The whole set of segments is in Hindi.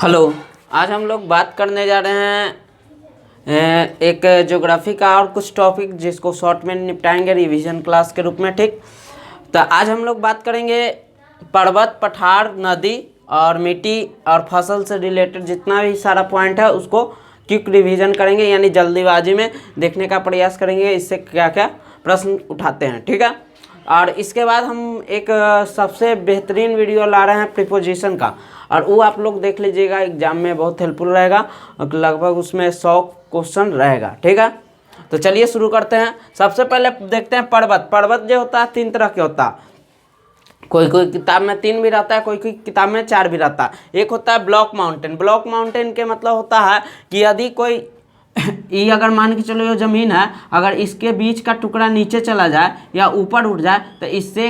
हेलो। आज हम लोग बात करने जा रहे हैं एक ज्योग्राफी का और कुछ टॉपिक जिसको शॉर्ट में निपटाएंगे रिवीजन क्लास के रूप में। ठीक, तो आज हम लोग बात करेंगे पर्वत, पठार, नदी और मिट्टी और फसल से रिलेटेड जितना भी सारा पॉइंट है उसको क्विक रिवीजन करेंगे, यानी जल्दीबाजी में देखने का प्रयास करेंगे इससे क्या क्या प्रश्न उठाते हैं। ठीक है, और इसके बाद हम एक सबसे बेहतरीन वीडियो ला रहे हैं प्रीपोजिशन का, और वो आप लोग देख लीजिएगा, एग्जाम में बहुत हेल्पफुल रहेगा। लगभग उसमें 100 क्वेश्चन रहेगा। ठीक है, तो चलिए शुरू करते हैं। सबसे पहले देखते हैं पर्वत। पर्वत जो होता है 3 तरह के होता है, कोई कोई किताब में 3 भी रहता है, कोई कोई किताब में 4 भी रहता है। एक होता है ब्लॉक माउंटेन। ब्लॉक माउंटेन के मतलब होता है कि यदि कोई ये अगर मान के चलो ये ज़मीन है, अगर इसके बीच का टुकड़ा नीचे चला जाए या ऊपर उठ जाए तो इससे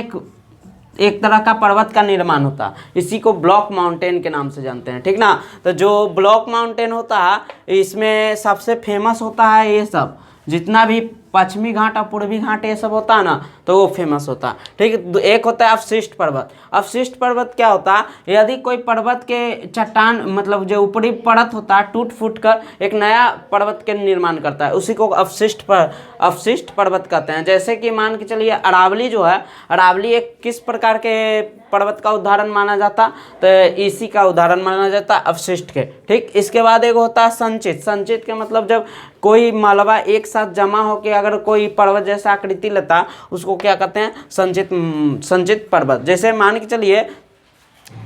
एक तरह का पर्वत का निर्माण होता है। इसी को ब्लॉक माउंटेन के नाम से जानते हैं। ठीक ना, तो जो ब्लॉक माउंटेन होता है इसमें सबसे फेमस होता है ये सब जितना भी पश्चिमी घाट और पूर्वी घाट ये सब होता है ना, तो वो फेमस होता है। ठीक है, एक होता है अवशिष्ट पर्वत। अवशिष्ट पर्वत क्या होता है, यदि कोई पर्वत के चट्टान मतलब जो ऊपरी परत होता है टूट फूट कर एक नया पर्वत के निर्माण करता है, उसी को अवशिष्ट पर्वत कहते हैं। जैसे कि मान के चलिए अरावली जो है, अरावली एक किस प्रकार के पर्वत का उदाहरण माना जाता, तो इसी का उदाहरण माना जाता अवशिष्ट के। ठीक, इसके बाद एक होता है संचित। संचित के मतलब जब कोई मलबा एक साथ जमा होकर अगर कोई पर्वत जैसा आकृति लेता उसको क्या कहते हैं, संचित पर्वत। जैसे मान के चलिए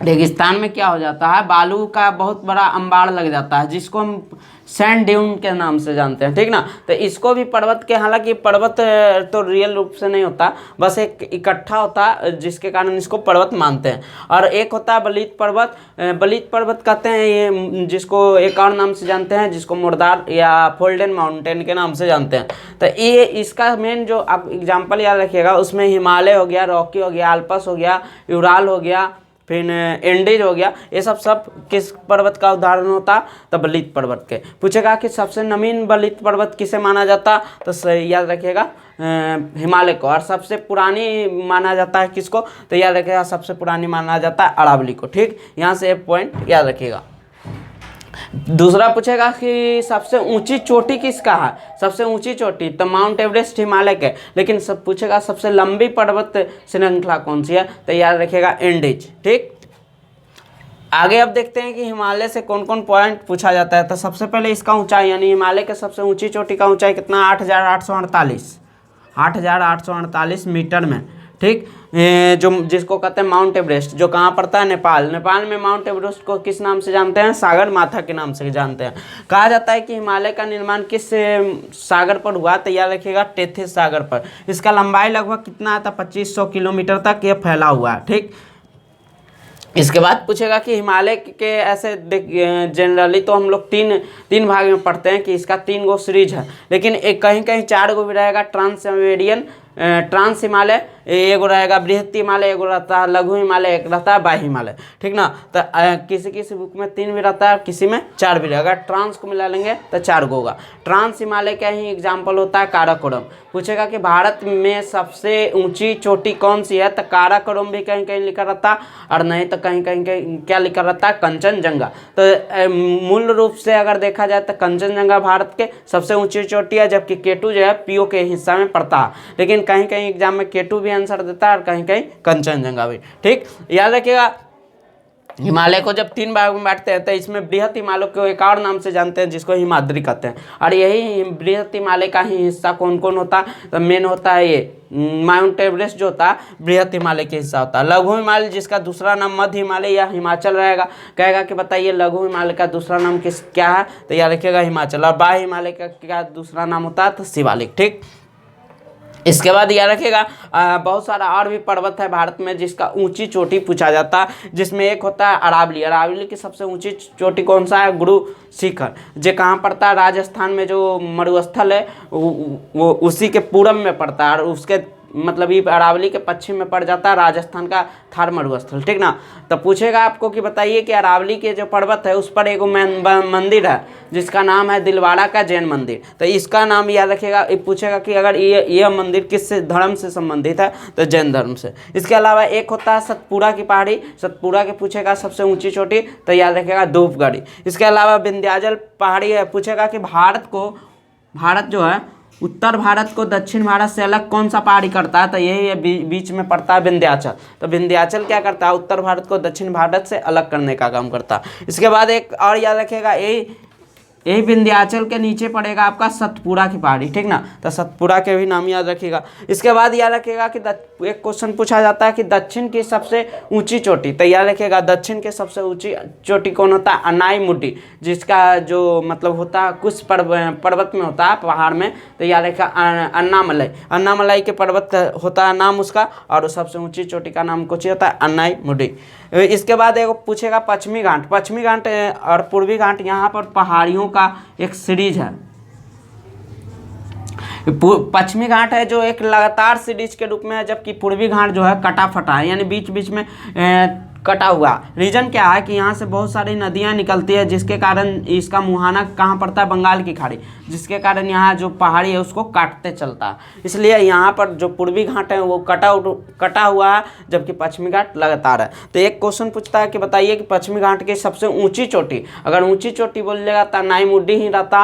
रेगिस्तान में क्या हो जाता है, बालू का बहुत बड़ा अंबाड़ लग जाता है जिसको हम सैंड ड्यून के नाम से जानते हैं। ठीक ना, तो इसको भी पर्वत के, हालांकि पर्वत तो रियल रूप से नहीं होता, बस एक इकट्ठा होता है जिसके कारण इसको पर्वत मानते हैं। और एक होता है बलीत पर्वत। बलीत पर्वत कहते हैं ये, जिसको एक और नाम से जानते हैं जिसको मुर्दार या फोल्डन माउंटेन के नाम से जानते हैं। तो ये इसका मेन जो आप एग्जाम्पल याद रखिएगा, उसमें हिमालय हो गया, रॉकी हो गया, आल्पस हो गया, यूराल हो गया, फिर एंडीज हो गया, ये सब किस पर्वत का उदाहरण होता, तो बलीत पर्वत के। पूछेगा कि सबसे नवीन बलीत पर्वत किसे माना जाता, तो याद रखिएगा हिमालय को। और सबसे पुरानी माना जाता है किसको, तो याद रखिएगा सबसे पुरानी माना जाता है अरावली को। ठीक, यहाँ से एक पॉइंट याद रखिएगा। दूसरा पूछेगा कि सबसे ऊंची चोटी किसका है। सबसे ऊंची चोटी तो माउंट एवरेस्ट हिमालय के, लेकिन सब पूछेगा सबसे लंबी पर्वत श्रृंखला कौन सी है, तो याद रखिएगा एंडीज। ठीक, आगे अब देखते हैं कि हिमालय से कौन कौन पॉइंट पूछा जाता है। तो सबसे पहले इसका ऊंचाई, यानी हिमालय के सबसे ऊंची चोटी का ऊंचाई कितना, 8,848 मीटर में। ठीक, जो जिसको कहते हैं माउंट एवरेस्ट, जो कहाँ पड़ता है, नेपाल। नेपाल में माउंट एवरेस्ट को किस नाम से जानते हैं, सागर माथा के नाम से जानते हैं। कहा जाता है कि हिमालय का निर्माण किस सागर पर हुआ, तो याद रखिएगा टेथिस सागर पर। इसका लंबाई लगभग कितना आता, 2500 किलोमीटर तक ये फैला हुआ है। ठीक, इसके बाद पूछेगा कि हिमालय के ऐसे जनरली तो हम लोग तीन भाग में पढ़ते हैं कि इसका 3 गो सीरीज है, लेकिन एक कहीं कहीं 4 गो भी रहेगा। ट्रांस हिमालय एगो रहेगा, बृहत हिमालय एगो रहता है, लघु हिमालय एक रहता है, बाह्य हिमालय। ठीक ना, तो किसी किसी बुक में 3 भी रहता है, किसी में 4 भी रहेगा। ट्रांस को मिला लेंगे तो 4 गो होगा। ट्रांस हिमालय का ही एग्जाम्पल होता है काराकोरम। पूछेगा कि भारत में सबसे ऊंची चोटी कौन सी है, तो काराकोरम भी कहीं कहीं लिखा रहता, और नहीं तो कहीं कहीं क्या लिखा रहता है, कंचनजंगा। तो मूल रूप से अगर देखा जाए तो कंचनजंगा भारत के सबसे ऊंची चोटी है, जबकि केटू जो है पीओ के हिस्सा में पड़ता है, लेकिन कहीं कहीं एग्जाम में केटू भी आंसर देता है और कहीं कहीं कंचनजंगा भी। ठीक, याद रखिएगा हिमालय को जब 3 भाग में बांटते हैं तो इसमें बृहत हिमालय को एक और नाम से जानते हैं जिसको हिमाद्री कहते हैं। और यही बृहत हिमालय का ही हिस्सा कौन कौन होता है, तो मेन होता है ये माउंट एवरेस्ट जो होता है बृहत हिमालय के हिस्सा होता है। लघु हिमालय जिसका दूसरा नाम मध्य हिमालय या हिमाचल रहेगा, कहेगा कि बताइए लघु हिमालय का दूसरा नाम क्या है, तो याद रखिएगा हिमाचल। और बाह्य हिमालय का क्या दूसरा नाम होता है, तो शिवालिक। ठीक, इसके बाद याद रखिएगा बहुत सारा और भी पर्वत है भारत में जिसका ऊंची चोटी पूछा जाता है, जिसमें एक होता है अरावली। अरावली की सबसे ऊंची चोटी कौन सा है, गुरु शिखर। जो कहाँ पड़ता है, राजस्थान में जो मरुस्थल है वो उसी के पूरब में पड़ता है, और उसके मतलब ये अरावली के पश्चिम में पड़ जाता है राजस्थान का थार मरुस्थल, ठीक ना। तो पूछेगा आपको कि बताइए कि अरावली के जो पर्वत है उस पर एक मंदिर है जिसका नाम है दिलवाड़ा का जैन मंदिर। तो इसका नाम याद रखिएगा। पूछेगा कि अगर ये मंदिर किस धर्म से संबंधित है, तो जैन धर्म से। इसके अलावा एक होता है सतपुड़ा की पहाड़ी, सतपुड़ा के पूछेगा सबसे ऊंची चोटी, तो याद रखिएगा धूपगढ़ी। इसके अलावा विंध्याचल पहाड़ी है, पूछेगा कि भारत जो है उत्तर भारत को दक्षिण भारत से अलग कौन सा पहाड़ी करता है, तो यही है बीच में पड़ता है विंध्याचल। तो विंध्याचल क्या करता है, उत्तर भारत को दक्षिण भारत से अलग करने का काम करता है। इसके बाद एक और याद रखिएगा, यही विंध्याचल के नीचे पड़ेगा आपका सतपुड़ा की पहाड़ी, ठीक ना। तो सतपुड़ा के भी नाम याद रखिएगा। इसके बाद याद रखिएगा कि एक क्वेश्चन पूछा जाता है कि दक्षिण की सबसे ऊंची चोटी, तो याद रखिएगा दक्षिण की सबसे ऊंची चोटी कौन होता है, अनाईमुडी, जिसका जो मतलब होता है कुछ पर्वत में होता है पहाड़ में, तो याद रखिएगा अन्नामलाई के पर्वत होता है नाम उसका, और सबसे ऊंची चोटी का नाम कुछ होता है अनाईमुडी। इसके बाद एक पूछेगा पश्चिमी घाट और पूर्वी घाट, यहाँ पर पहाड़ियों का एक सीरीज है। पश्चिमी घाट है जो एक लगातार सीरीज के रूप में है, जबकि पूर्वी घाट जो है कटा फटा है, यानी बीच बीच में कटा हुआ। रीजन क्या है कि यहाँ से बहुत सारी नदियाँ निकलती है, जिसके कारण इसका मुहाना कहाँ पड़ता है, बंगाल की खाड़ी, जिसके कारण यहाँ जो पहाड़ी है उसको काटते चलता है। इसलिए यहाँ पर जो पूर्वी घाट है वो कटा हुआ है, जबकि पश्चिमी घाट लगातार है। तो एक क्वेश्चन पूछता है कि बताइए कि पश्चिमी घाट की सबसे ऊंची चोटी, अगर ऊंची चोटी बोलिएगा तो नाईमुडी ही रहता।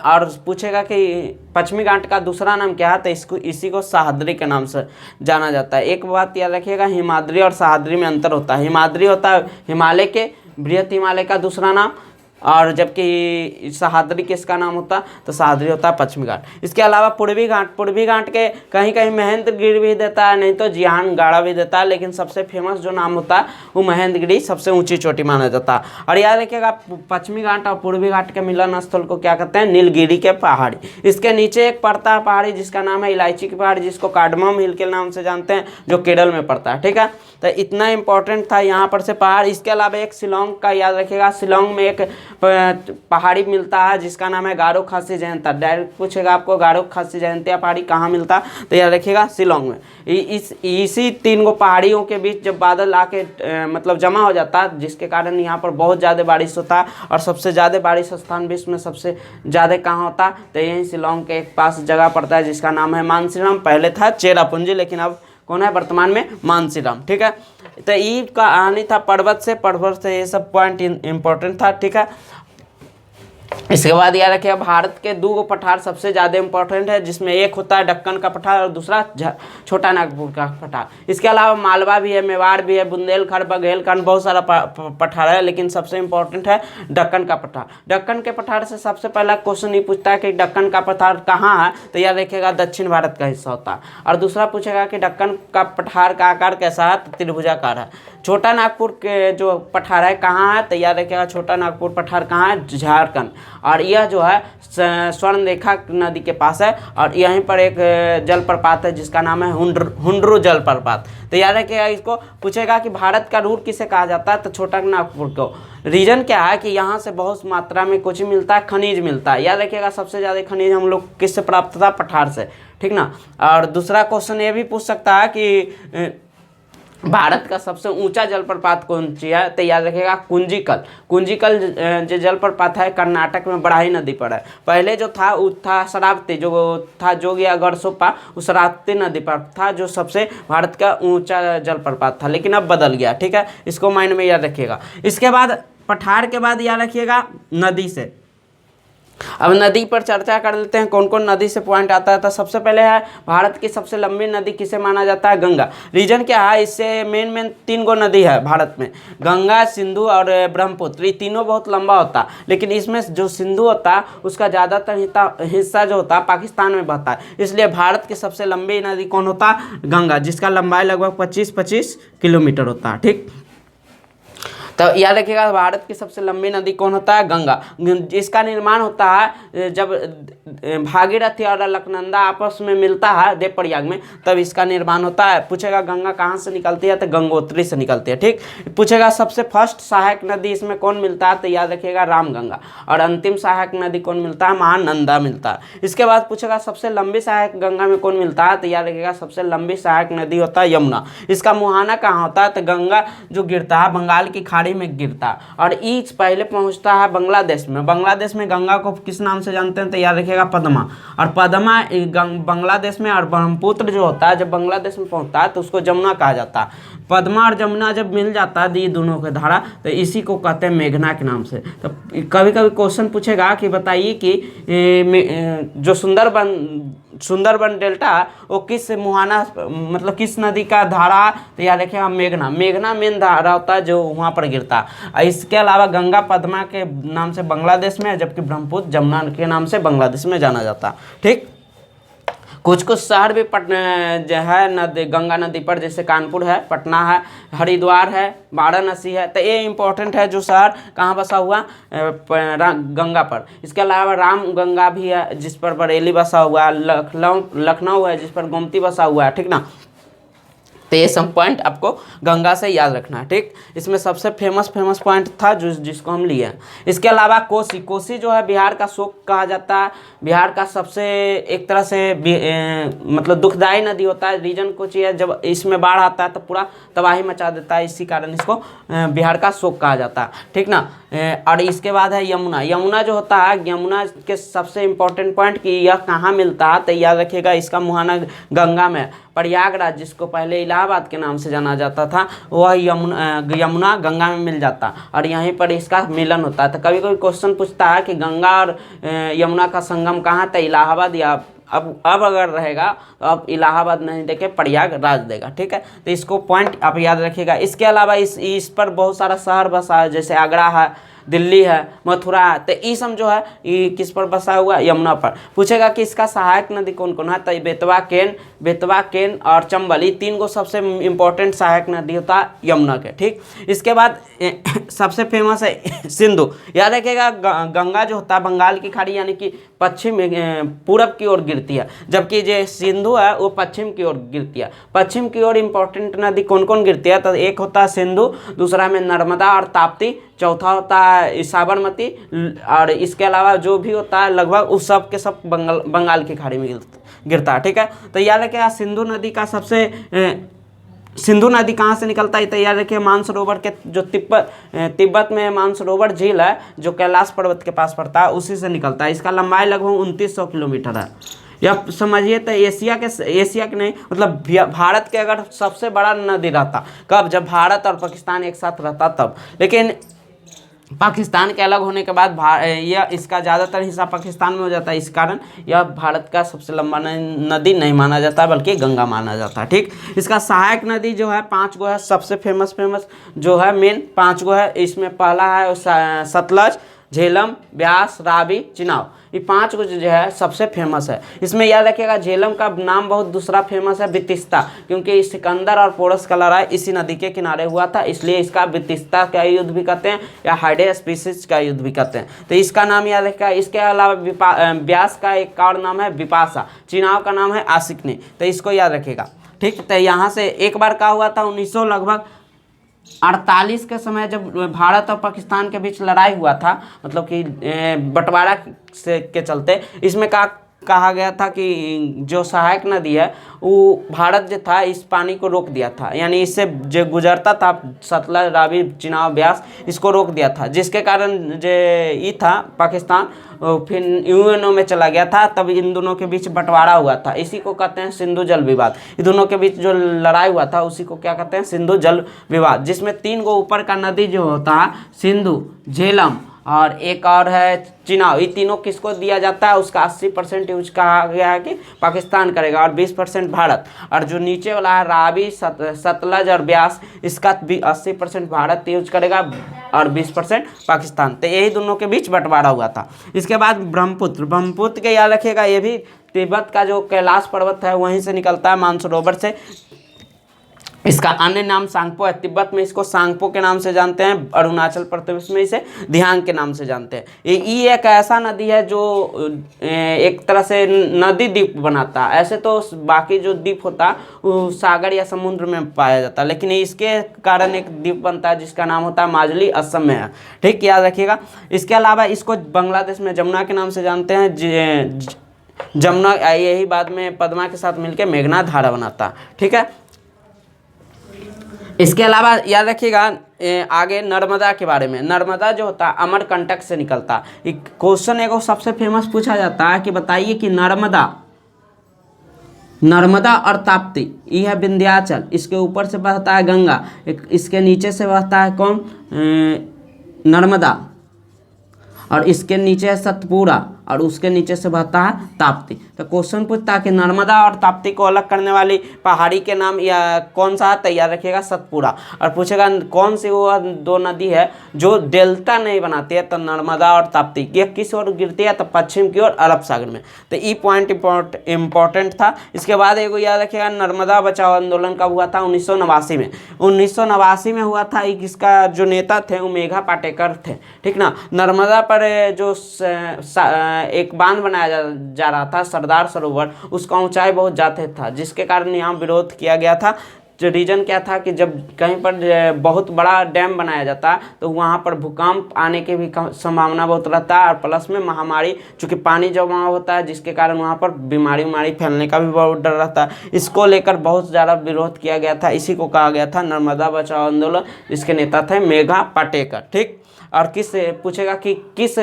और पूछेगा कि पश्चिमी घाट का दूसरा नाम क्या है, तो इसी को सह्याद्री के नाम से जाना जाता है। एक बात याद रखिएगा, हिमाद्री और सह्याद्री में अंतर होता है। हिमाद्री होता है हिमालय के, बृहत हिमालय का दूसरा नाम, और जबकि सह्याद्री किसका नाम होता है, तो सह्याद्री होता है पश्चिमी घाट। इसके अलावा पूर्वी घाट के कहीं कहीं महेंद्रगिरी भी देता है, नहीं तो जियान गाड़ा भी देता है, लेकिन सबसे फेमस जो नाम होता है वो महेंद्रगिरी सबसे ऊंची चोटी माना जाता है। और याद रखिएगा पश्चिमी घाट और पूर्वी घाट के मिलन स्थल को क्या कहते हैं, नीलगिरी के पहाड़ी। इसके नीचे एक पड़ता है पहाड़ी जिसका नाम है इलायची की पहाड़ी, जिसको कार्डमम हिल के नाम से जानते हैं, जो केरल में पड़ता है, ठीक है। तो इतना इंपॉर्टेंट था यहाँ पर से पहाड़। इसके अलावा एक शिलोंग का याद रखिएगा, शिलोंग में एक पहाड़ी मिलता है जिसका नाम है गारो खासी जयंता। डायरेक्ट पूछेगा आपको गारो खासी जयंतिया पहाड़ी कहाँ मिलता है, तो याद रखिएगा शिलोंग में। इसी 3 गो पहाड़ियों के बीच जब बादल आके मतलब जमा हो जाता है, जिसके कारण यहाँ पर बहुत ज़्यादा बारिश होता है, और सबसे ज़्यादा बारिश स्थान विश्व में सबसे ज़्यादा कहाँ होता है, तो यही शिलोंग के एक पास जगह पड़ता है जिसका नाम है मानसीराम। पहले था चेरापूंजी, लेकिन अब कौन है वर्तमान में, मानसीराम, ठीक है। तो ई का कहानी था पर्वत से ये सब पॉइंट इंपॉर्टेंट था, ठीक है। इसके बाद याद रखिए भारत के 2 पठार सबसे ज़्यादा इंपॉर्टेंट है, जिसमें एक होता है दक्कन का पठार और दूसरा छोटा नागपुर का पठार। इसके अलावा मालवा भी है, मेवाड़ भी है, बुंदेलखंड, बघेलखंड, बहुत सारा पठार है, लेकिन सबसे इंपॉर्टेंट है दक्कन का पठार। दक्कन के पठार से सबसे पहला क्वेश्चन ये पूछता है कि दक्कन का पठार कहाँ है, तो याद रखिएगा दक्षिण भारत का हिस्सा होता है। और दूसरा पूछेगा कि दक्कन का पठार का आकार कैसा है, तो त्रिभुजाकार है। छोटा नागपुर के जो पठार है कहाँ है, तो याद रखिएगा छोटा नागपुर पठार कहाँ है, झारखंड, और यह जो है स्वर्ण रेखा नदी के पास है, और यहीं पर एक जलप्रपात है जिसका नाम है हुंड्रू जलप्रपात। तो याद रखिएगा इसको पूछेगा कि भारत का रूट किसे कहा जाता है, तो छोटा नागपुर को। रीजन क्या है कि यहाँ से बहुत मात्रा में कुछ मिलता है, खनिज मिलता है। याद रखिएगा सबसे ज़्यादा खनिज हम लोग किससे प्राप्त होता है, पठार से, ठीक ना। और दूसरा क्वेश्चन ये भी पूछ सकता है कि भारत का सबसे ऊंचा जलप्रपात कौन सी है, तो याद रखिएगा कुंजिकल जो जलप्रपात है कर्नाटक में बड़ाही नदी पर है। पहले जो था वो था शरावती, जो था जोगी अगरसोपा, उस शरावती नदी पर था जो सबसे भारत का ऊंचा जलप्रपात था, लेकिन अब बदल गया, ठीक है। इसको माइंड में याद रखिएगा। इसके बाद पठार के बाद याद रखिएगा नदी से। अब नदी पर चर्चा कर लेते हैं, कौन कौन नदी से पॉइंट आता है। तो सबसे पहले है भारत की सबसे लंबी नदी किसे माना जाता है, गंगा। रीजन क्या है, इससे मेन 3 गो नदी है भारत में, गंगा, सिंधु और ब्रह्मपुत्र। ये तीनों बहुत लंबा होता है, लेकिन इसमें जो सिंधु होता है उसका ज़्यादातर हिस्सा जो होता है पाकिस्तान में बहता है। इसलिए भारत की सबसे लंबी नदी कौन होता है, गंगा, जिसका लंबाई लगभग 25 किलोमीटर होता है, ठीक। तो याद रखिएगा भारत की सबसे लंबी नदी कौन होता है? गंगा। इसका निर्माण होता है जब भागीरथी और अलकनंदा आपस में मिलता है देवप्रयाग में, तब इसका निर्माण होता है। पूछेगा गंगा कहाँ से निकलती है? तो गंगोत्री से निकलती है। ठीक। पूछेगा सबसे फर्स्ट सहायक नदी इसमें कौन मिलता है? तो याद रखिएगा रामगंगा। और अंतिम सहायक नदी कौन मिलता है? महानंदा मिलता है। इसके बाद पूछेगा सबसे लंबी सहायक गंगा में कौन मिलता है? तो याद रखिएगा सबसे लंबी सहायक नदी होता है यमुना। इसका मुहाना कहाँ होता है? तो गंगा जो गिरता है बंगाल की खाड़ी में गिरता है और ईच पहले पहुंचता है बांग्लादेश में। बांग्लादेश में गंगा को किस नाम से जानते हैं? तो याद रखिएगा पद्मा। और पद्मा बांग्लादेश में, और ब्रह्मपुत्र जो होता है जब बांग्लादेश में पहुंचता है तो उसको जमुना कहा जाता है। पद्मा और जमुना जब मिल जाता है ये दोनों के धारा, तो इसी को कहते हैं मेघना के नाम से। तो कभी कभी क्वेश्चन पूछेगा कि बताइए कि जो सुंदरबन डेल्टा वो किस मुहाना मतलब किस नदी का धारा? तो याद रखिएगा मेघना। मेघना मेन धारा होता है जो वहाँ पर गिरता है। इसके अलावा गंगा पद्मा के नाम से बांग्लादेश में, जबकि ब्रह्मपुत्र जमुना के नाम से बांग्लादेश में जाना जाता है। ठीक। कुछ कुछ शहर भी जो है नदी गंगा नदी पर, जैसे कानपुर है, पटना है, हरिद्वार है, वाराणसी है। तो ये इंपॉर्टेंट है जो शहर कहाँ बसा हुआ? गंगा पर। इसके अलावा राम गंगा भी है जिस पर बरेली बसा हुआ है, लखनऊ है जिस पर गोमती बसा हुआ है। ठीक ना। तो ये सब पॉइंट आपको गंगा से याद रखना है। ठीक। इसमें सबसे फेमस पॉइंट था जिसको हम लिए। इसके अलावा कोसी जो है बिहार का शोक कहा जाता है। बिहार का सबसे एक तरह से मतलब दुखदाई नदी होता है। रीजन कोसी है, जब इसमें बाढ़ आता है तो पूरा तबाही मचा देता है, इसी कारण इसको बिहार का शोक कहा जाता है। ठीक ना। और इसके बाद है यमुना। यमुना जो होता है, यमुना के सबसे इम्पोर्टेंट पॉइंट कि यह कहाँ मिलता है? तो याद रखिएगा इसका मुहाना गंगा में। प्रयागराज जिसको पहले इलाहाबाद के नाम से जाना जाता था, वह यमुना गंगा में मिल जाता और यहीं पर इसका मिलन होता है। तो कभी कभी क्वेश्चन पूछता है कि गंगा और यमुना का संगम कहाँ? था इलाहाबाद, या अब अगर रहेगा तो अब इलाहाबाद नहीं देके प्रयागराज देगा। ठीक है। तो इसको पॉइंट आप याद रखिएगा। इसके अलावा इस पर बहुत सारा शहर बसा है, जैसे आगरा है, दिल्ली है, मथुरा है। तो ये सब जो है ये किस पर बसा हुआ? यमुना पर। पूछेगा कि इसका सहायक नदी कौन कौन है? तो बेतवा केन और चंबल, ये तीन को सबसे इम्पोर्टेंट सहायक नदी होता है यमुना के। ठीक। इसके बाद सबसे फेमस है सिंधु। याद रखिएगा गंगा जो होता है बंगाल की खाड़ी यानी कि पश्चिम पूरब की ओर गिरती है, जबकि जो सिंधु है वो पश्चिम की ओर गिरती है। पश्चिम की ओर इम्पोर्टेंट नदी कौन कौन गिरती है? तो एक होता है सिंधु, दूसरा में नर्मदा और ताप्ती, चौथा होता है साबरमती, और इसके अलावा जो भी होता है लगभग उस सब के सब बंगाल की खाड़ी में गिरता है। ठीक है। तो याद रखिएगा सिंधु नदी कहाँ से निकलता है? तो याद रखिए मानसरोवर के जो तिब्बत में मानसरोवर झील है जो कैलाश पर्वत के पास पड़ता है, उसी से निकलता है। इसका लंबाई लगभग 2900 किलोमीटर है। यह समझिए तो एशिया के नहीं मतलब भारत के अगर सबसे बड़ा नदी रहता कब? जब भारत और पाकिस्तान एक साथ रहता तब। लेकिन पाकिस्तान के अलग होने के बाद यह इसका ज़्यादातर हिस्सा पाकिस्तान में हो जाता है, इस कारण यह भारत का सबसे लंबा नदी नहीं माना जाता बल्कि गंगा माना जाता है। ठीक। इसका सहायक नदी जो है 5 गो है, सबसे फेमस जो है मेन 5 गो है। इसमें पहला है सतलज, झेलम, ब्यास, रावी, चिनाब। ये 5 को जो है सबसे फेमस है। इसमें याद रखिएगा झेलम का नाम बहुत दूसरा फेमस है बितिस्ता, क्योंकि सिकंदर और पोरस का लड़ाई इसी नदी के किनारे हुआ था, इसलिए इसका बितिस्ता का युद्ध भी कहते हैं या हाइडेस्पिसिस का युद्ध भी कहते हैं। तो इसका नाम याद रखिएगा। इसके अलावा ब्यास का एक और नाम है बिपाशा, चिनाब का नाम है आशिकनी। तो इसको याद रखिएगा। ठीक। तो यहाँ से एक बार क्या हुआ था 1900 लगभग 48 के समय जब भारत और पाकिस्तान के बीच लड़ाई हुआ था, मतलब कि बंटवारा के चलते, इसमें कहा गया था कि जो सहायक नदी है वो भारत जो था इस पानी को रोक दिया था, यानी इससे जो गुजरता था सतलज, रावी, चिनाब, ब्यास, इसको रोक दिया था, जिसके कारण जो ये था पाकिस्तान फिर यूएनओ में चला गया था। तब इन दोनों के बीच बंटवारा हुआ था, इसी को कहते हैं सिंधु जल विवाद। इन दोनों के बीच जो लड़ाई हुआ था उसी को क्या कहते हैं? सिंधु जल विवाद, जिसमें 3 गो ऊपर का नदी जो होता है सिंधु, झेलम और एक और है चिनाब, ये तीनों किसको दिया जाता है? उसका 80% यूज कहा गया है कि पाकिस्तान करेगा और 20% भारत। और जो नीचे वाला है रावी, सतलज और ब्यास, इसका 80% भारत यूज करेगा और 20% पाकिस्तान। तो यही दोनों के बीच बंटवारा हुआ था। इसके बाद ब्रह्मपुत्र के याद रखिएगा, ये भी तिब्बत का जो कैलाश पर्वत है वहीं से निकलता है, मानसरोवर से। इसका अन्य नाम सांगपो है। तिब्बत में इसको सांगपो के नाम से जानते हैं, अरुणाचल प्रदेश में इसे दिहांग के नाम से जानते हैं। ये एक ऐसा नदी है जो एक तरह से नदी द्वीप बनाता है। ऐसे तो बाकी जो द्वीप होता है वो सागर या समुद्र में पाया जाता है, लेकिन इसके कारण एक द्वीप बनता है जिसका नाम होता है माजुली, असम में है। ठीक, याद रखिएगा। इसके अलावा इसको बांग्लादेश में जमुना के नाम से जानते हैं। जमुना यही बाद में पद्मा के साथ मिलकर मेघना धारा बनाता है। ठीक है, इसके अलावा याद रखिएगा आगे नर्मदा के बारे में। नर्मदा जो होता है अमरकंटक से निकलता है। एक क्वेश्चन एगो सबसे फेमस पूछा जाता है कि बताइए कि नर्मदा और ताप्ती, यह है विंध्याचल, इसके ऊपर से बहता है गंगा, इसके नीचे से बहता है कौन, नर्मदा, और इसके नीचे है सतपुरा, और उसके नीचे से बहता है ताप्ती। तो क्वेश्चन पूछता है कि नर्मदा और ताप्ती को अलग करने वाली पहाड़ी के नाम या कौन सा है, तैयार रखिएगा सतपुरा। और पूछेगा कौन सी वो दो नदी है जो डेल्टा नहीं बनाती है, तो नर्मदा और ताप्ती। ये किस ओर गिरती है, तो पश्चिम की ओर अरब सागर में। तो ये पॉइंट इंपॉर्टेंट था। इसके बाद एगो याद रखिएगा, नर्मदा बचाओ आंदोलन कब हुआ था, 1989 में। 1989 में हुआ था। इसका जो नेता थे वो मेघा पाटेकर थे। ठीक ना। नर्मदा पर जो एक बांध बनाया जा रहा था, सरदार सरोवर, उसका ऊंचाई बहुत ज़्यादा था, जिसके कारण यहाँ विरोध किया गया था। जो रीजन क्या था कि जब कहीं पर बहुत बड़ा डैम बनाया जाता है तो वहाँ पर भूकंप आने की भी संभावना बहुत रहता है, और प्लस में महामारी, चूँकि पानी जमा होता है जिसके कारण वहाँ पर बीमारी फैलने का भी बहुत डर रहता है। इसको लेकर बहुत ज़्यादा विरोध किया गया था। इसी को कहा गया था नर्मदा बचाओ आंदोलन। इसके नेता थे मेघा पाटेकर। ठीक, और पूछेगा कि किस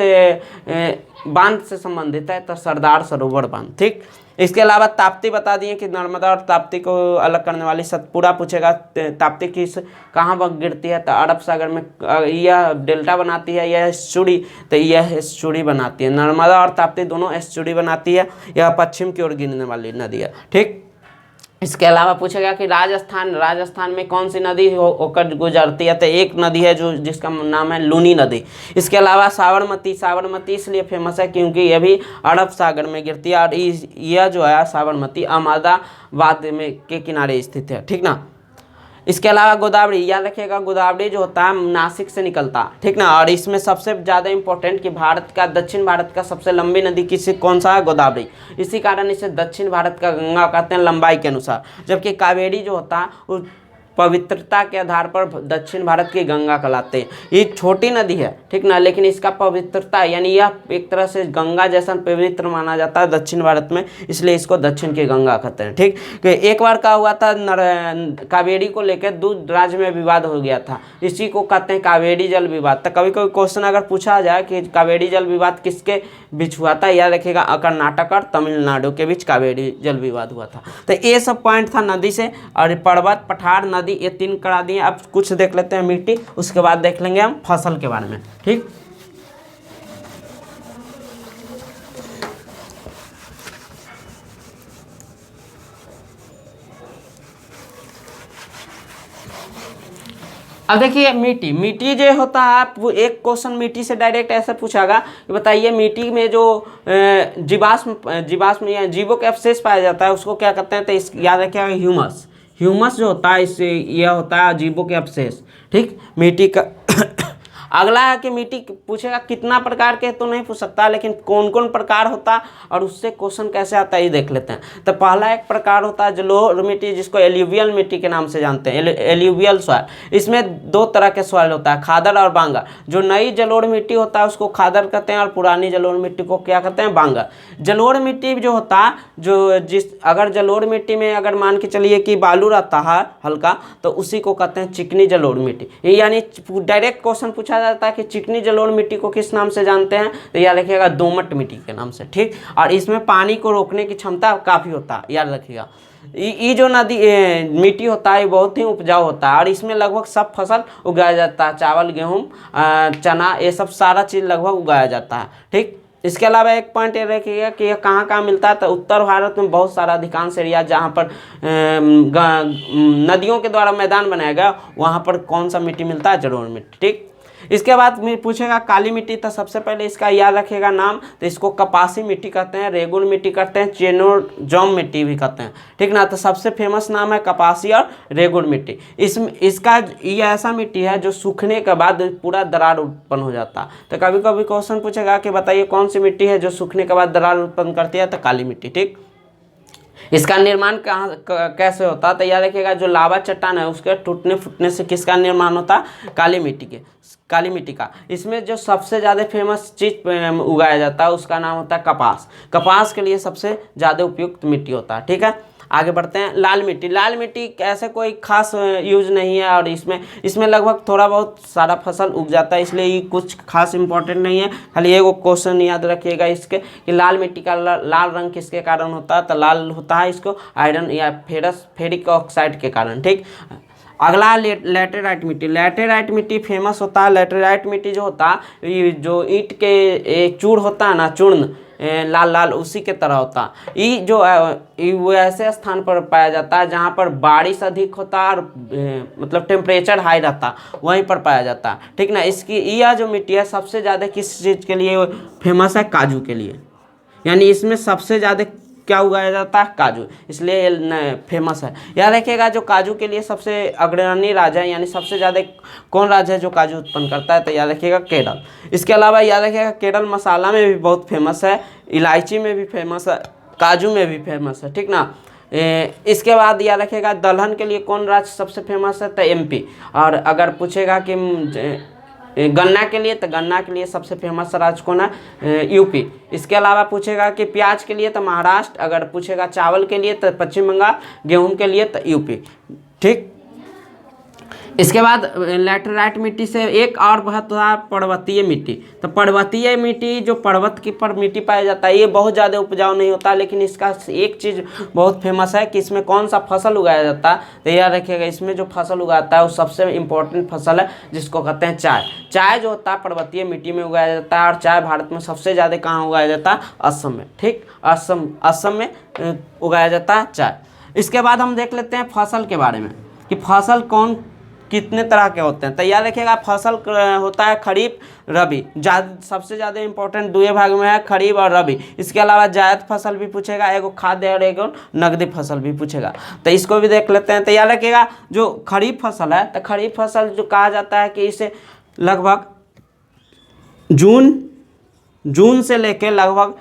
बांध से संबंधित है, तो सरदार सरोवर बांध। ठीक, इसके अलावा ताप्ती बता दिए कि नर्मदा और ताप्ती को अलग करने वाली सतपुरा। पूछेगा ताप्ती कहाँ पर गिरती है, तो अरब सागर में। यह डेल्टा बनाती है, यह एस्चुरी, तो यह एस्चुरी बनाती है। नर्मदा और ताप्ती दोनों एस्चुरी बनाती है। यह पश्चिम की ओर गिरने वाली नदी है। ठीक, इसके अलावा पूछेगा कि राजस्थान में कौन सी नदी होकर गुजरती है, तो एक नदी है जिसका नाम है लूनी नदी। इसके अलावा साबरमती इसलिए फेमस है क्योंकि यह भी अरब सागर में गिरती है, और यह जो है साबरमती अहमदाबाद में के किनारे स्थित है। ठीक ना। इसके अलावा गोदावरी, याद रखिएगा, गोदावरी जो होता है नासिक से निकलता है। ठीक ना। और इसमें सबसे ज़्यादा इंपॉर्टेंट कि दक्षिण भारत का सबसे लंबी नदी कौन सा है, गोदावरी। इसी कारण इसे दक्षिण भारत का गंगा कहते हैं लंबाई के अनुसार। जबकि कावेरी जो होता है वो पवित्रता के आधार पर दक्षिण भारत की गंगा कहलाते हैं। ये छोटी नदी है, ठीक ना, लेकिन इसका पवित्रता यानी यह एक तरह से गंगा जैसा पवित्र माना जाता है दक्षिण भारत में, इसलिए इसको दक्षिण की गंगा कहते हैं। ठीक, एक बार क्या हुआ था, कावेरी को लेकर दूसरे राज्य में विवाद हो गया था, इसी को कहते हैं कावेरी जल विवाद। तो कभी कभी क्वेश्चन अगर पूछा जाए कि कावेरी जल विवाद किसके बीच हुआ था, याद रखिएगा कर्नाटक और तमिलनाडु के बीच कावेरी जल विवाद हुआ था। तो ये सब पॉइंट था नदी से। और पर्वत, पठार, नदी, ये 3 करा दिए। अब कुछ देख लेते हैं मिट्टी, उसके बाद देख लेंगे हम फसल के बारे में। ठीक, अब देखिए मिट्टी जो होता है, वो एक क्वेश्चन मिट्टी से डायरेक्ट ऐसा पूछागा कि बताइए मिट्टी में जो जीवाश्म या जीवों के अवशेष पाया जाता है उसको क्या कहते हैं, तो याद रखिएगा ह्यूमस जो होता है, इससे यह होता है जीवों के अवशेष। ठीक, मिट्टी का अगला है कि मिट्टी पूछेगा कितना प्रकार के, तो नहीं पूछ सकता, लेकिन कौन कौन प्रकार होता और उससे क्वेश्चन कैसे आता है ये देख लेते हैं। तो पहला एक प्रकार होता है जलोढ़ मिट्टी, जिसको एल्यूवियल मिट्टी के नाम से जानते हैं, एल्यूवियल सॉइल। इसमें 2 तरह के सॉइल होता है, खादर और बांगर। जो नई जलोढ़ मिट्टी होता है उसको खादर कहते हैं, और पुरानी जलोढ़ मिट्टी को क्या कहते हैं, बांगर। जलोढ़ मिट्टी जो होता है, अगर जलोढ़ मिट्टी में अगर मान के चलिए कि बालू रहता है हल्का, तो उसी को कहते हैं चिकनी जलोढ़ मिट्टी। यानी डायरेक्ट क्वेश्चन पूछा जाता है कि चिकनी जलोढ़ मिट्टी को किस नाम से जानते हैं, तो याद रखिएगा दोमट मिट्टी के नाम से। ठीक, और इसमें पानी को रोकने की क्षमता काफ़ी होता है, याद रखिएगा। ये जो मिट्टी होता है बहुत ही उपजाऊ होता है, और इसमें लगभग सब फसल उगाया जाता है, चावल, गेहूँ, चना, ये सब सारा चीज़ लगभग उगाया जाता है। ठीक, इसके अलावा एक पॉइंट ये रखिएगा कि यह कहाँ मिलता है, तो उत्तर भारत में बहुत सारा अधिकांश एरिया जहाँ पर नदियों के द्वारा मैदान बनाया गया, वहाँ पर कौन सा मिट्टी मिलता है, जलोढ़ मिट्टी। ठीक, इसके बाद में पूछेगा काली मिट्टी, तो सबसे पहले इसका याद रखेगा नाम, तो इसको कपासी मिट्टी कहते हैं, रेगुल मिट्टी कहते हैं, चेनोजोम मिट्टी भी कहते हैं, ठीक ना। तो सबसे फेमस नाम है कपासी और रेगुल मिट्टी। इसका ये ऐसा मिट्टी है जो सूखने के बाद पूरा दरार उत्पन्न हो जाता है। तो कभी कभी क्वेश्चन पूछेगा कि बताइए कौन सी मिट्टी है जो सूखने के बाद दरार उत्पन्न करती है, तो काली मिट्टी, ठीक। इसका निर्माण कैसे होता है, तो याद रखिएगा जो लावा चट्टान है उसके टूटने फूटने से किसका निर्माण होता है, काली मिट्टी का। इसमें जो सबसे ज़्यादा फेमस चीज उगाया जाता है उसका नाम होता है कपास। कपास के लिए सबसे ज़्यादा उपयुक्त मिट्टी होता है, ठीक है। आगे बढ़ते हैं। लाल मिट्टी ऐसे कोई खास यूज नहीं है, और इसमें लगभग थोड़ा बहुत सारा फसल उग जाता है, इसलिए ये कुछ खास इंपॉर्टेंट नहीं है। खाली एगो क्वेश्चन याद रखिएगा इसके कि लाल मिट्टी का लाल रंग किसके कारण होता है, तो लाल होता है इसको आयरन या फेरिक ऑक्साइड के कारण, ठीक। अगला लैटेराइट मिट्टी फेमस होता है। लैटेराइट मिट्टी जो होता है ये जो ईंट के चूर्ण होता है ना, चूर्ण लाल लाल उसी के तरह होता। ये जो वो ऐसे स्थान पर पाया जाता है जहाँ पर बारिश अधिक होता है और मतलब टेम्परेचर हाई रहता, वहीं पर पाया जाता है, ठीक ना। इसकी यह जो मिट्टी है सबसे ज़्यादा किस चीज़ के लिए फेमस है, काजू के लिए। यानी इसमें सबसे ज़्यादा क्या उगाया जाता है, काजू, इसलिए फेमस है। याद रखिएगा जो काजू के लिए सबसे अग्रणी राज्य है, यानी सबसे ज़्यादा कौन राज्य है जो काजू उत्पन्न करता है, तो याद रखिएगा केरल। इसके अलावा याद रखिएगा केरल मसाला में भी बहुत फेमस है, इलायची में भी फेमस है, काजू में भी फेमस है, ठीक ना। इसके बाद याद रखिएगा दलहन के लिए कौन राज्य सबसे फेमस है, तो एमपी। और अगर पूछेगा कि गन्ना के लिए, तो गन्ना के लिए सबसे फेमस राज्य कौन है, यूपी। इसके अलावा पूछेगा कि प्याज के लिए तो महाराष्ट्र, अगर पूछेगा चावल के लिए तो पश्चिम बंगाल, गेहूं के लिए तो यूपी, ठीक। इसके बाद लैटेराइट मिट्टी से एक और बहुत पर्वतीय मिट्टी। तो पर्वतीय मिट्टी जो पर्वत की पर मिट्टी पाया जाता है, ये बहुत ज़्यादा उपजाऊ नहीं होता, लेकिन इसका एक चीज़ बहुत फेमस है कि इसमें कौन सा फसल उगाया जाता है, तो याद रखिएगा इसमें जो फसल उगाता है वो सबसे इम्पोर्टेंट फसल है जिसको कहते हैं चाय। चाय जो होता है पर्वतीय मिट्टी में उगाया जाता है, और चाय भारत में सबसे ज़्यादा कहाँ उगाया जाता है, असम में, ठीक। असम में उगाया जाता है चाय। इसके बाद हम देख लेते हैं फसल के बारे में कि फसल कितने तरह के होते हैं। तो याद रखिएगा फसल होता है खरीफ रबी, सबसे ज़्यादा इंपॉर्टेंट दो भाग में है, खरीफ और रबी। इसके अलावा जायद फसल भी पूछेगा, एगो खाद्य और एगो नकदी फसल भी पूछेगा, तो इसको भी देख लेते हैं। तो याद रखिएगा जो खरीफ फसल है, तो खरीफ फसल जो कहा जाता है कि इसे लगभग जून से लेकर लगभग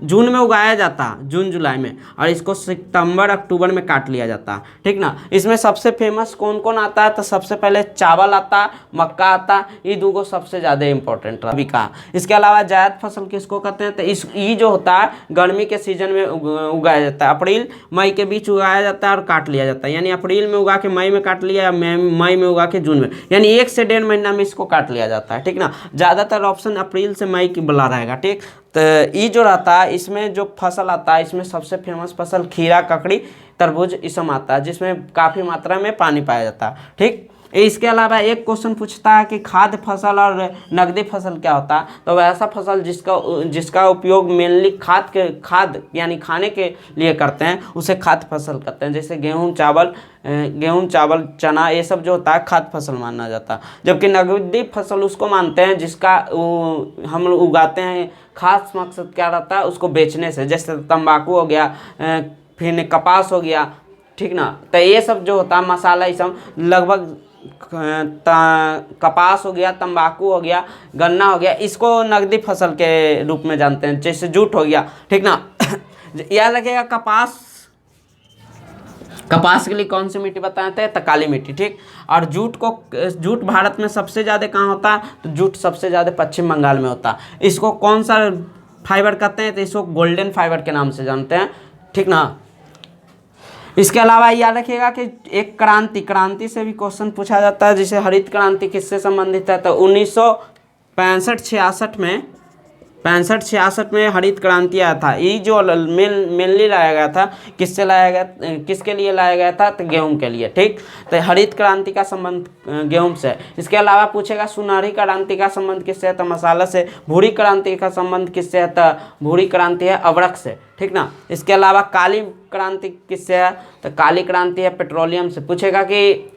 जून में उगाया जाता है, जून जुलाई में, और इसको सितंबर अक्टूबर में काट लिया जाता है, ठीक ना। इसमें सबसे फेमस कौन कौन आता है, तो सबसे पहले चावल आता, मक्का आता, ये दो सबसे ज़्यादा इंपॉर्टेंट रबी का। इसके अलावा जायद फसल किसको कहते हैं, तो ये जो होता है गर्मी के सीजन में उगाया जाता है, अप्रैल मई के बीच उगाया जाता है और काट लिया जाता है। यानी अप्रैल में उगा के मई में काट लिया, या मई में उगा के जून में, यानी 1 से 1.5 महीना में इसको काट लिया जाता है, ठीक ना। ज़्यादातर ऑप्शन अप्रैल से मई की बला रहेगा, ठीक। तो ये जो रहता है इसमें जो फसल आता है, इसमें सबसे फेमस फसल खीरा, ककड़ी, तरबूज ये सब आता है, जिसमें काफ़ी मात्रा में पानी पाया जाता है, ठीक। इसके अलावा एक क्वेश्चन पूछता है कि खाद्य फसल और नकदी फसल क्या होता है, तो वैसा फसल जिसका उपयोग मेनली खाद यानी खाने के लिए करते हैं उसे खाद्य फसल कहते हैं। जैसे गेहूँ चावल चना ये सब जो होता है खाद्य फसल माना जाता है, जबकि नकदी फसल उसको मानते हैं जिसका हम लोग उगाते हैं, खास मकसद क्या रहता है उसको बेचने से। जैसे तंबाकू हो गया, फिर कपास हो गया, ठीक ना। तो ये सब जो होता है मसाला, ये सब लगभग कपास हो गया, तंबाकू हो गया, गन्ना हो गया, इसको नकदी फसल के रूप में जानते हैं। जैसे जूट हो गया, ठीक ना। याद रखिएगा कपास के लिए कौन सी मिट्टी बताते हैं, तो काली मिट्टी, ठीक। और जूट भारत में सबसे ज़्यादा कहाँ होता है, तो जूट सबसे ज़्यादा पश्चिम बंगाल में होता है। इसको कौन सा फाइबर कहते हैं, तो इसको गोल्डन फाइबर के नाम से जानते हैं, ठीक ना। इसके अलावा याद रखिएगा कि एक क्रांति से भी क्वेश्चन पूछा जाता है, जैसे हरित क्रांति किससे संबंधित है, तो 1965-66 में हरित क्रांति आया था। ये जो मेनली लाया गया था किसके लिए लाया गया था, तो गेहूं के लिए, ठीक। तो हरित क्रांति का संबंध गेहूं से। इसके अलावा पूछेगा सुनहरी क्रांति का संबंध किससे है, तो मसाला से। भूरी क्रांति का संबंध किससे है, तो भूरी क्रांति है अवरक से, ठीक ना। इसके अलावा काली क्रांति किससे है, तो काली क्रांति है पेट्रोलियम से। पूछेगा कि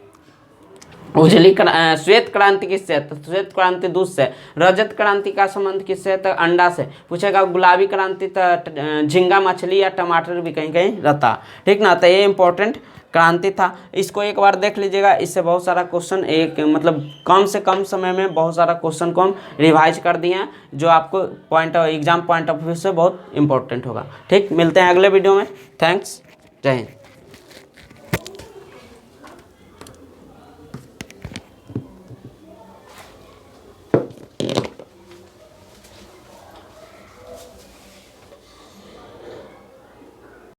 श्वेत क्रांति किससे है? तो श्वेत क्रांति दूध से। रजत क्रांति का संबंध किससे है? तो अंडा से। पूछेगा गुलाबी क्रांति तो झींगा मछली या टमाटर भी कहीं कहीं रहता, ठीक ना। तो ये इंपॉर्टेंट क्रांति था, इसको एक बार देख लीजिएगा। इससे बहुत सारा क्वेश्चन एक मतलब कम से कम समय में बहुत सारा क्वेश्चन को हम रिवाइज कर दिए हैं, जो आपको एग्जाम पॉइंट ऑफ व्यू से बहुत इंपॉर्टेंट होगा। ठीक, मिलते हैं अगले वीडियो में। थैंक्स, जय हिंद।